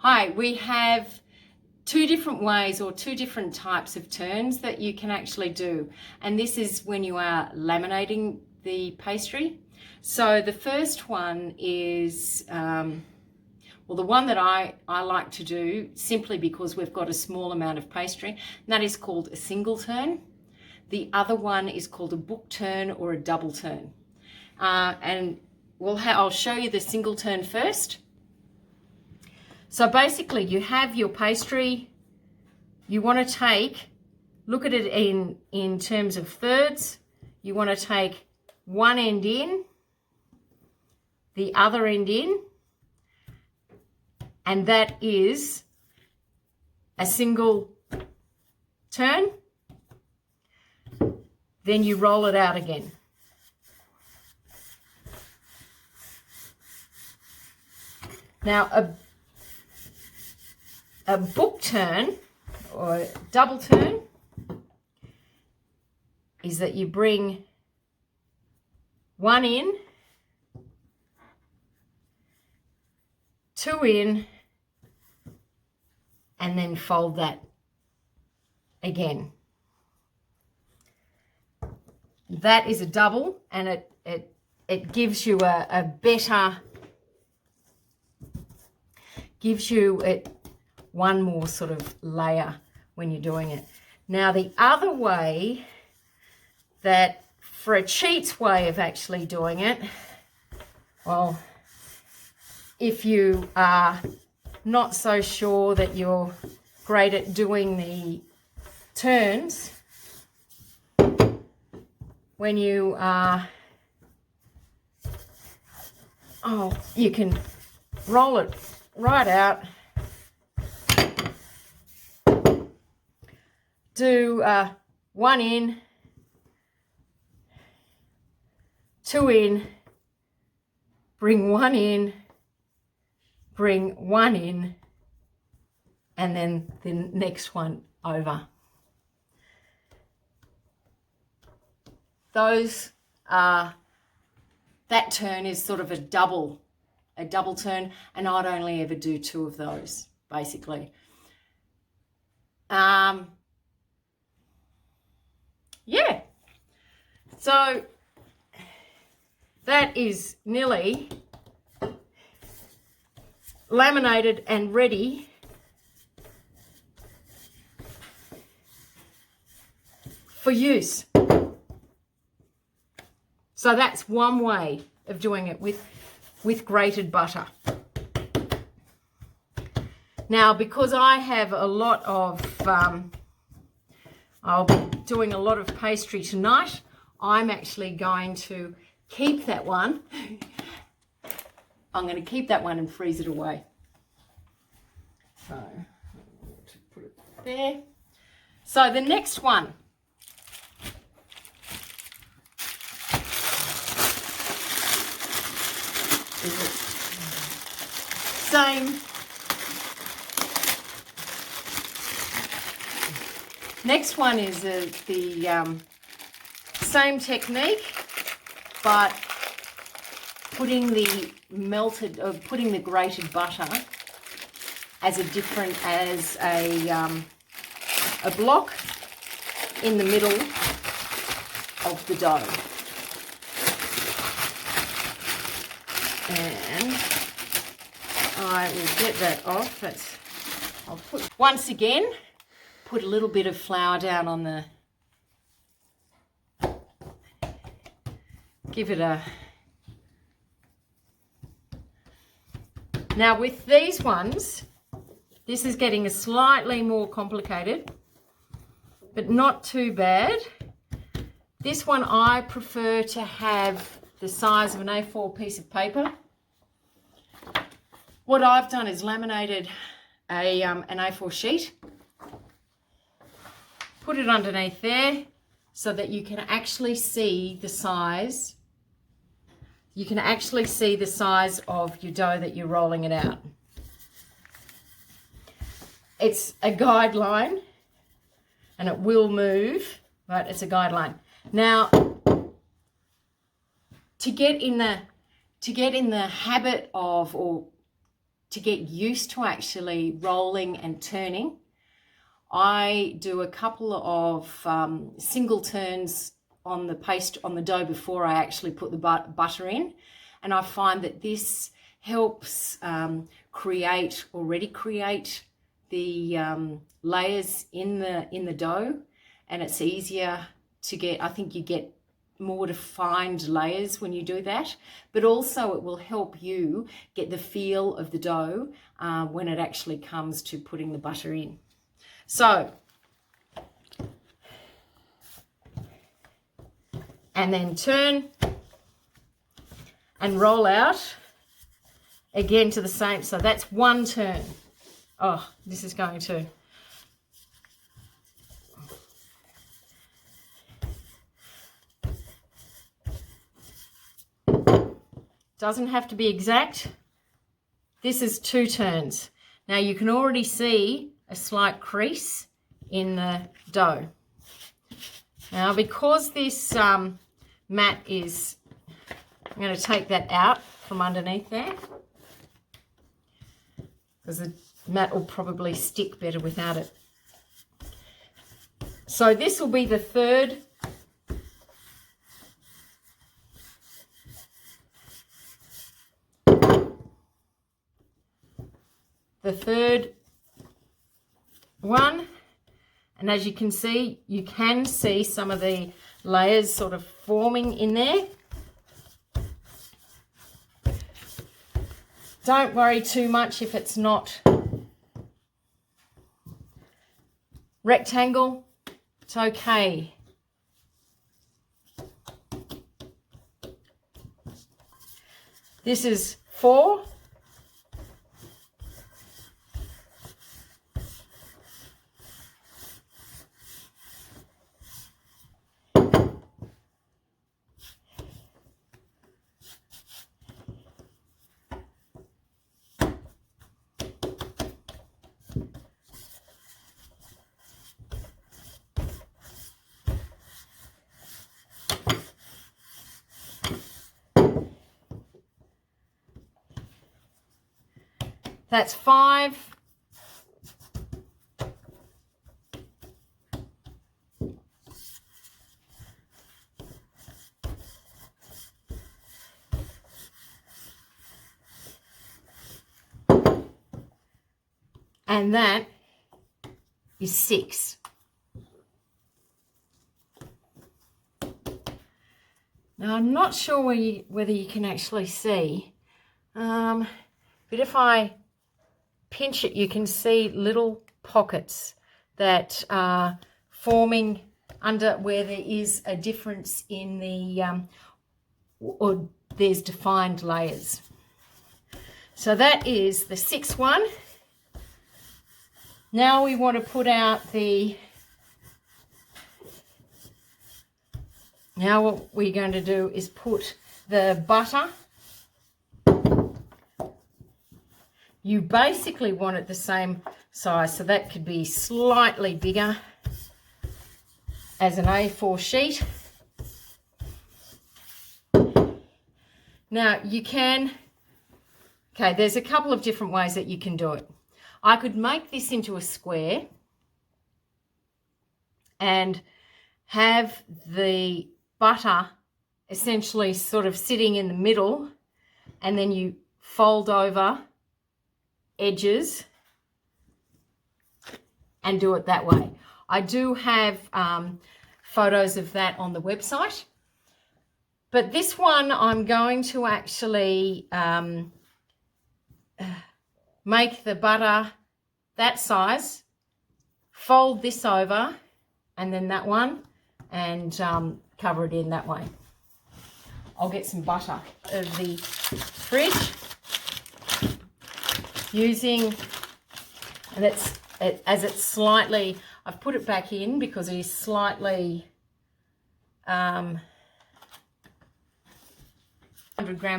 Hi, we have two different ways or two different types of turns that you can actually do. And this is when you are laminating the pastry. So the first one is, the one that I like to do simply because we've got a small amount of pastry, and that is called a single turn. The other one is called a book turn or a double turn. I'll show you the single turn first. So basically you have your pastry, you want to look at it in terms of thirds. You want to take one end in, the other end in, and that is a single turn. Then you roll it out again. Now a book turn or double turn is that you bring one in, two in, and then fold that again. That is a double, and it gives you a better, gives you one more sort of layer when you're doing it. Now the other way, that for a cheats way of actually doing it, well, if you are not so sure that you're great at doing the turns, when you are, you can roll it right out, do one in, two in, bring one in, bring one in, and then the next one over. Those are, that turn is sort of a double turn, and I'd only ever do two of those, basically. Yeah, so that is nearly laminated and ready for use. So that's one way of doing it with grated butter. Now, because I have a lot of, I'll be doing a lot of pastry tonight, I'm actually going to keep that one. I'm going to keep that one and freeze it away. So, I'm going to put it there. So the next one. Same. Next one is the same technique, but putting the grated butter as a block in the middle of the dough. And I will get that off. I'll put, once again, put a little bit of flour down on the, give it a, now with these ones, this is getting slightly more complicated, but not too bad. This one I prefer to have the size of an A4 piece of paper. What I've done is laminated an A4 sheet, put it underneath there so that you can actually see the size. You can actually see the size of your dough that you're rolling it out. It's a guideline and it will move, but it's a guideline. Now, to get in the habit of, or to get used to actually rolling and turning, I do a couple of single turns on the dough before I actually put the butter in, and I find that this helps create the layers in the dough, and it's easier to get. I think you get more defined layers when you do that, but also it will help you get the feel of the dough when it actually comes to putting the butter in. So, and then turn and roll out again to the same. So that's one turn. Oh, this is going to. Doesn't have to be exact. This is 2 turns. Now you can already see a slight crease in the dough. Now because this mat is, I'm going to take that out from underneath there, because the mat will probably stick better without it. So this will be the third one, and as you can see some of the layers sort of forming in there. Don't worry too much if it's not rectangle, it's okay. This is 4. That's 5. And that is 6. Now I'm not sure whether you can actually see, but if I pinch it, you can see little pockets that are forming under where there is a difference in the, or there's defined layers. So that is the 6th one. Now we want to put out now what we're going to do is put the butter. You basically want it the same size, so that could be slightly bigger as an A4 sheet. Now you can, okay, there's a couple of different ways that you can do it. I could make this into a square and have the butter essentially sort of sitting in the middle, and then you fold over edges and do it that way. I do have photos of that on the website, but this one I'm going to actually make the butter that size, fold this over, and then that one, and cover it in that way. I'll get some butter of the fridge using, and as it's slightly, I've put it back in because it is slightly 100-gram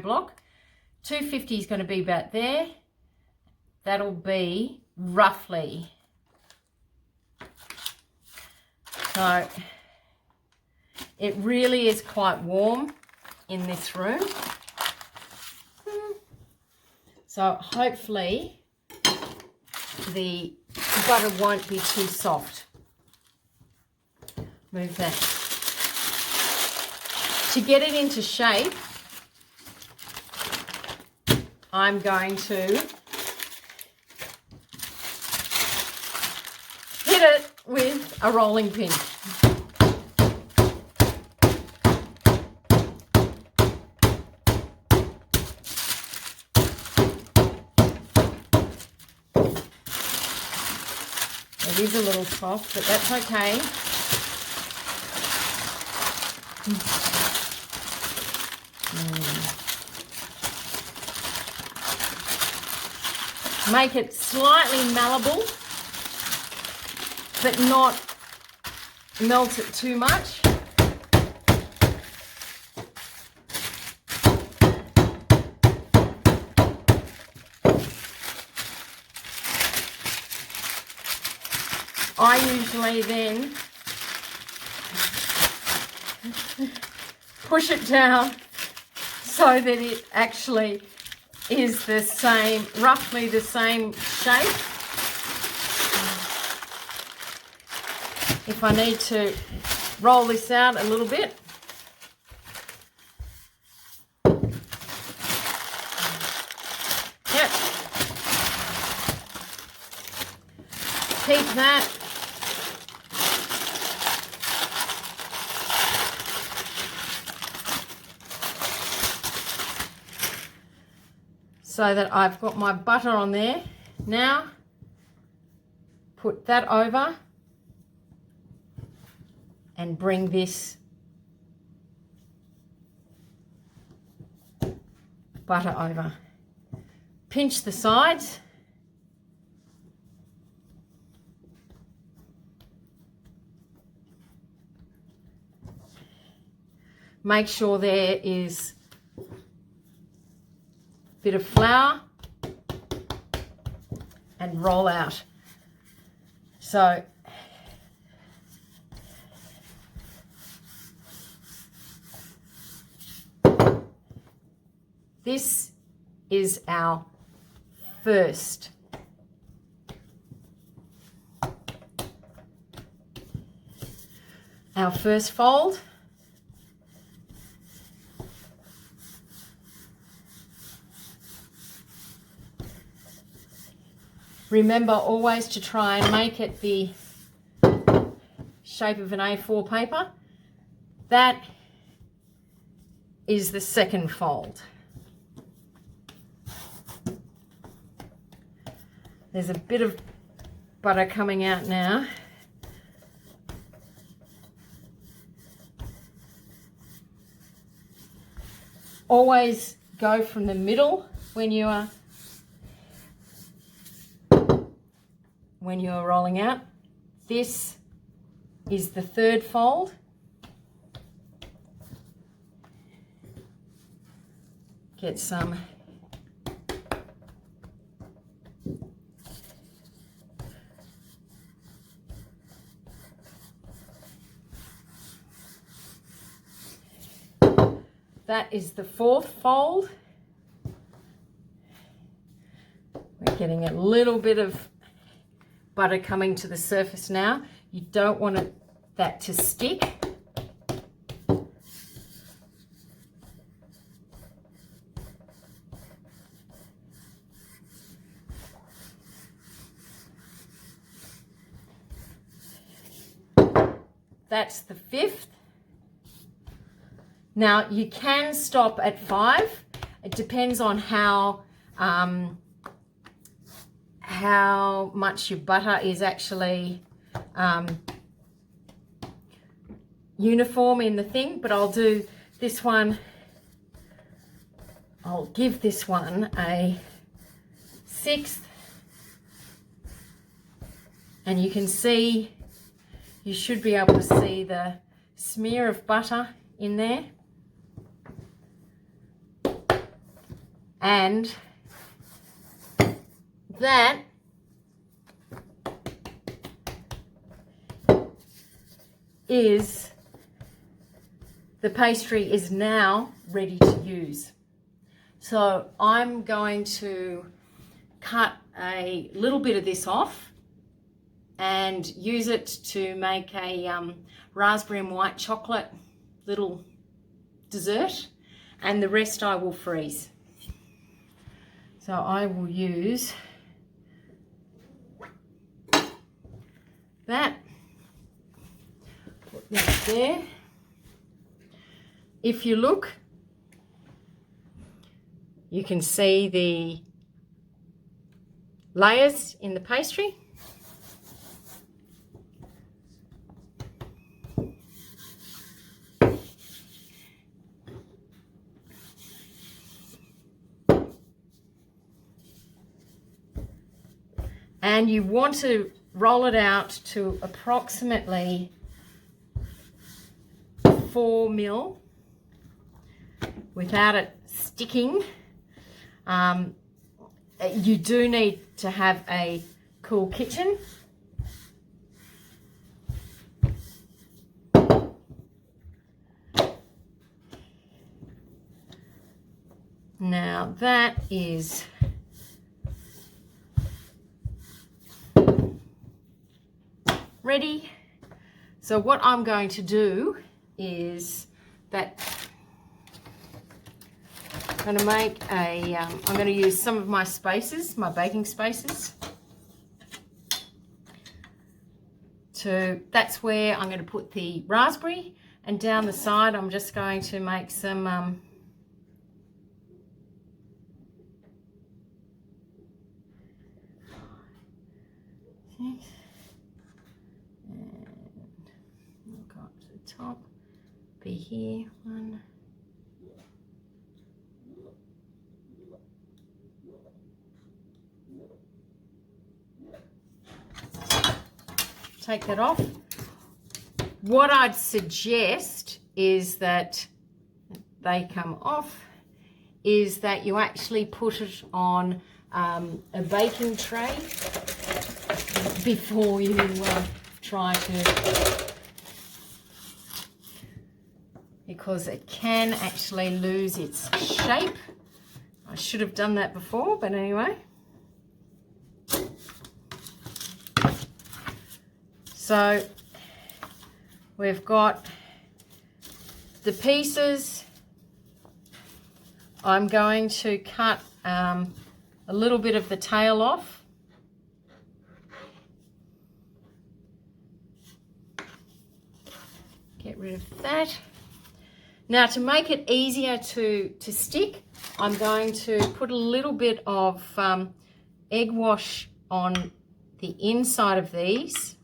block. 250 is going to be about there. That'll be roughly. So it really is quite warm in this room. So hopefully the butter won't be too soft. Move that. To get it into shape, I'm going to hit it with a rolling pin. It is a little soft, but that's okay. Make it slightly malleable, but not melt it too much. I usually then push it down so that it actually is the same, roughly the same shape. If I need to roll this out a little bit. Yep. Keep that. So that I've got my butter on there. Now, put that over and bring this butter over. Pinch the sides. Make sure there is bit of flour and roll out. So this is our first fold. Remember always to try and make it the shape of an A4 paper. That is the second fold. There's a bit of butter coming out now. Always go from the middle when you are rolling out. This is the third fold. Get some that is the fourth fold. We're getting a little bit of butter coming to the surface now. You don't want that to stick. That's the fifth. Now you can stop at 5. It depends on how much your butter is actually uniform in the thing, but I'll do this one. I'll give this one a 6th, and you can see, you should be able to see the smear of butter in there. And that is, the pastry is now ready to use. So I'm going to cut a little bit of this off and use it to make a raspberry and white chocolate little dessert, and the rest I will freeze. So I will use that, put that there. If you look, you can see the layers in the pastry. And you want to roll it out to approximately 4 mil without it sticking. You do need to have a cool kitchen. Now that is ready. So what I'm going to do is that I'm going to make a, I'm going to use some of my spaces, my baking spaces. That's where I'm going to put the raspberry, and down the side I'm just going to make some top, be here, 1. Take that off. What I'd suggest is that they come off, is that you actually put it on a baking tray before you try to, because it can actually lose its shape. I should have done that before, but anyway. So we've got the pieces. I'm going to cut a little bit of the tail off. Get rid of that. Now, to make it easier to stick, I'm going to put a little bit of egg wash on the inside of these.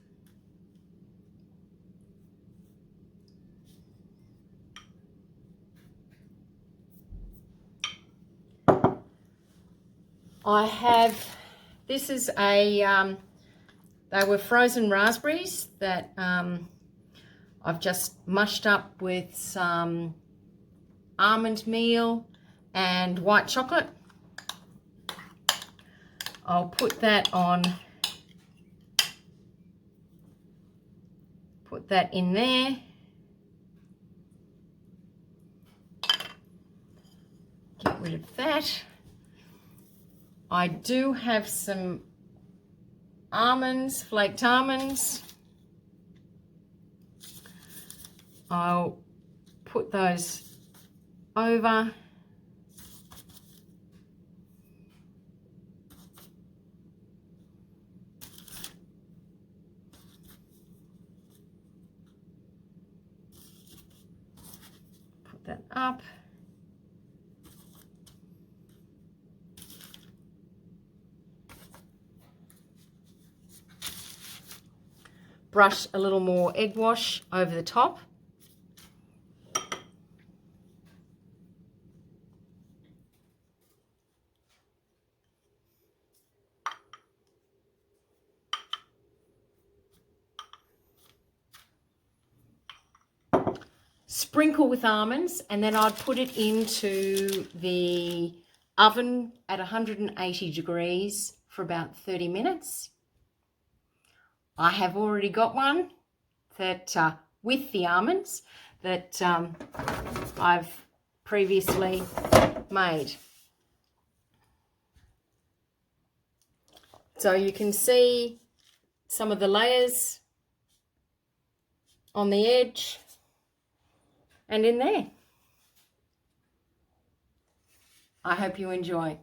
I have, this is a, they were frozen raspberries that I've just mushed up with some almond meal and white chocolate. I'll put that on, put that in there. Get rid of that. I do have some almonds, flaked almonds. I'll put those over. Put that up. Brush a little more egg wash over the top. Sprinkle with almonds, and then I'd put it into the oven at 180 degrees for about 30 minutes. I have already got one that with the almonds that I've previously made. So you can see some of the layers on the edge and in there. I hope you enjoy.